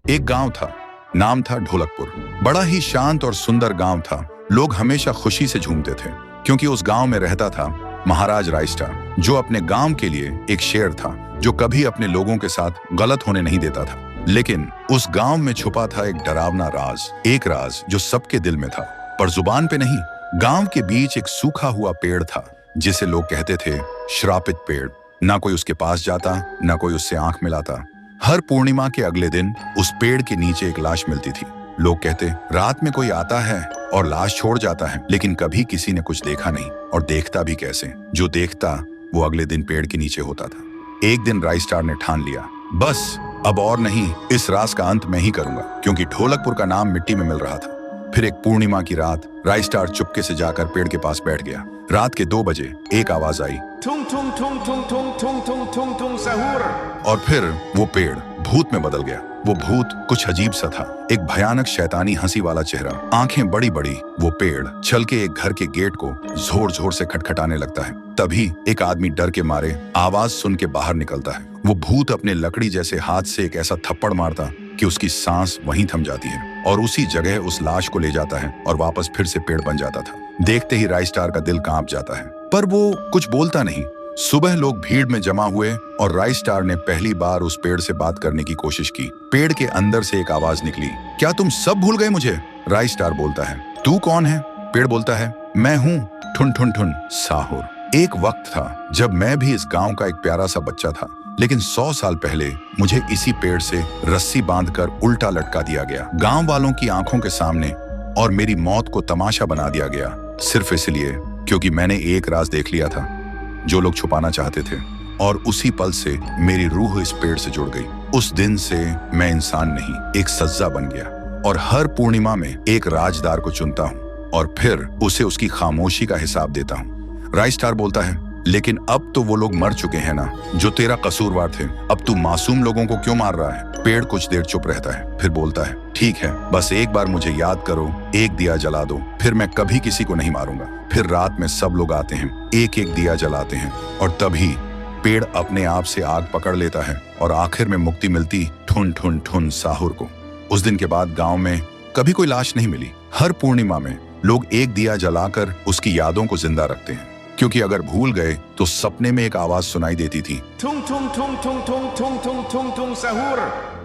एक गांव था, नाम था ढोलकपुर। बड़ा ही शांत और सुंदर गांव था। लोग हमेशा खुशी से झूमते थे क्योंकि उस गांव में रहता था महाराज रायस्टार, जो अपने गांव के लिए एक शेर था, जो कभी अपने लोगों के साथ गलत होने नहीं देता था। लेकिन उस गांव में छुपा था एक डरावना राज, एक राज जो सबके दिल में था पर जुबान पे नहीं। गांव के बीच एक सूखा हुआ पेड़ था जिसे लोग कहते थे श्रापित पेड़। ना कोई उसके पास जाता, ना कोई उससे आंख मिलाता। हर पूर्णिमा के अगले दिन उस पेड़ के नीचे एक लाश मिलती थी। लोग कहते, रात में कोई आता है और लाश छोड़ जाता है, लेकिन कभी किसी ने कुछ देखा नहीं, और देखता भी कैसे। जो देखता वो अगले दिन पेड़ के नीचे होता था। एक दिन रायस्टार ने ठान लिया, बस अब और नहीं, इस राज का अंत मैं ही करूंगा, क्योंकि ढोलकपुर का नाम मिट्टी में मिल रहा था। फिर एक पूर्णिमा की रात रायस्टार चुपके से जाकर पेड़ के पास बैठ गया। रात के 2 बजे एक आवाज आई, Tung tung tung tung tung tung tung tung tung सहूर। और फिर वो पेड़ भूत में बदल गया। वो भूत कुछ अजीब सा था, एक भयानक शैतानी हंसी वाला चेहरा, आंखें बड़ी बड़ी। वो पेड़ चल के एक घर के गेट को जोर जोर से खटखटाने लगता है। तभी एक आदमी डर के मारे आवाज सुन के बाहर निकलता है। वो भूत अपने लकड़ी जैसे हाथ से एक ऐसा थप्पड़ मारता कि उसकी सांस वहीं थम जाती है, और उसी जगह उस लाश को ले जाता है और वापस फिर से पेड़ बन जाता था। देखते ही रायस्टार का दिल कांप जाता है, पर वो कुछ बोलता नहीं। सुबह लोग भीड़ में जमा हुए और रायस्टार ने पहली बार उस पेड़ से बात करने की कोशिश की। पेड़ के अंदर से एक आवाज निकली, क्या तुम सब भूल गए मुझे? रायस्टार बोलता है, तू कौन है? पेड़ बोलता है, मैं हूँ ठुन ठुन ठुन साहुर। एक वक्त था जब मैं भी इस गांव का एक प्यारा सा बच्चा था, लेकिन 100 साल पहले मुझे इसी पेड़ से रस्सी बांधकर उल्टा लटका दिया गया, गांव वालों की आंखों के सामने, और मेरी मौत को तमाशा बना दिया गया, सिर्फ इसलिए क्योंकि मैंने एक राज देख लिया था जो लोग छुपाना चाहते थे। और उसी पल से मेरी रूह इस पेड़ से जुड़ गई। उस दिन से मैं इंसान नहीं, एक सज्जा बन गया, और हर पूर्णिमा में एक राजदार को चुनता हूँ और फिर उसे उसकी खामोशी का हिसाब देता हूँ। रायस्टार बोलता है, लेकिन अब तो वो लोग मर चुके हैं ना, जो तेरा कसूरवार थे। अब तू मासूम लोगों को क्यों मार रहा है? पेड़ कुछ देर चुप रहता है, फिर बोलता है, ठीक है, बस एक बार मुझे याद करो, एक दिया जला दो, फिर मैं कभी किसी को नहीं मारूंगा। फिर रात में सब लोग आते हैं, एक एक दिया जलाते हैं, और तभी पेड़ अपने आप से आग पकड़ लेता है, और आखिर में मुक्ति मिलती ठुन ठुन ठुन साहुर को। उस दिन के बाद गांव में कभी कोई लाश नहीं मिली। हर पूर्णिमा में लोग एक दिया जलाकर उसकी यादों को जिंदा रखते हैं, क्योंकि अगर भूल गए तो सपने में एक आवाज सुनाई देती थी, Tung tung tung tung tung tung tung tung tung सहूर।